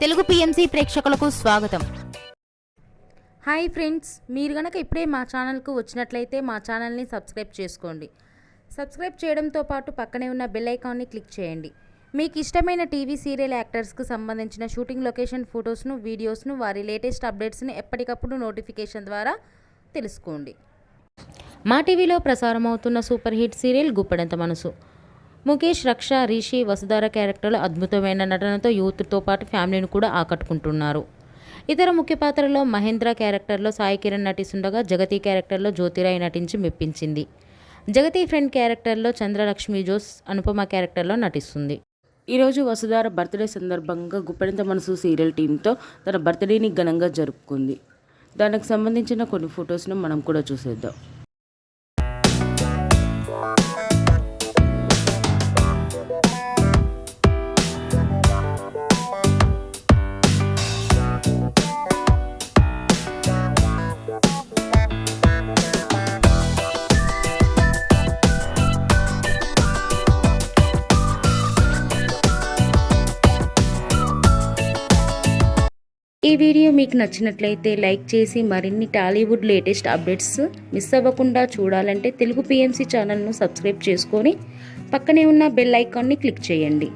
Telugu PMC ప్రేక్షకులకు స్వాగతం. Hi friends, మీరు గనక ఇప్పుడే మా ఛానల్కు వచ్చినట్లయితే మా ఛానల్ని సబ్స్క్రైబ్ చేసుకోండి. సబ్స్క్రైబ్ చేయడంతో పాటు పక్కనే ఉన్న బెల్ ఐకాన్ని క్లిక్ చేయండి. మీకు ఇష్టమైన టీవీ సీరియల్ యాక్టర్స్కు సంబంధించిన షూటింగ్ లొకేషన్ ఫొటోస్ను, వీడియోస్ను, వారి లేటెస్ట్ అప్డేట్స్ని ఎప్పటికప్పుడు నోటిఫికేషన్ ద్వారా తెలుసుకోండి. మా టీవీలో ప్రసారం అవుతున్న సూపర్ హిట్ సీరియల్ గుప్పెడంత మనసు. ముఖేష్, రక్ష, రిషి, వసుధార క్యారెక్టర్లు అద్భుతమైన నటనతో యూత్తో పాటు ఫ్యామిలీని కూడా ఆకట్టుకుంటున్నారు. ఇతర ముఖ్య పాత్రలో మహేంద్ర క్యారెక్టర్లో సాయి కిరణ్ నటిస్తుండగా, జగతి క్యారెక్టర్లో జ్యోతిరాయ్ నటించి మెప్పించింది. జగతి ఫ్రెండ్ క్యారెక్టర్లో చంద్రలక్ష్మి జోస్, అనుపమ క్యారెక్టర్లో నటిస్తుంది. ఈరోజు వసుధార బర్త్డే సందర్భంగా గుప్పెడంత మనసు సీరియల్ టీంతో తన బర్త్డేని ఘనంగా జరుపుకుంది. దానికి సంబంధించిన కొన్ని ఫొటోస్ను మనం కూడా చూసేద్దాం. ఈ వీడియో మీకు నచ్చినట్లయితే లైక్ చేసి మరిన్ని టాలీవుడ్ లేటెస్ట్ అప్డేట్స్ మిస్ అవ్వకుండా చూడాలంటే తెలుగు పిఎంసి ఛానల్ను సబ్స్క్రైబ్ చేసుకొని పక్కనే ఉన్న బెల్ ఐకాన్ని క్లిక్ చేయండి.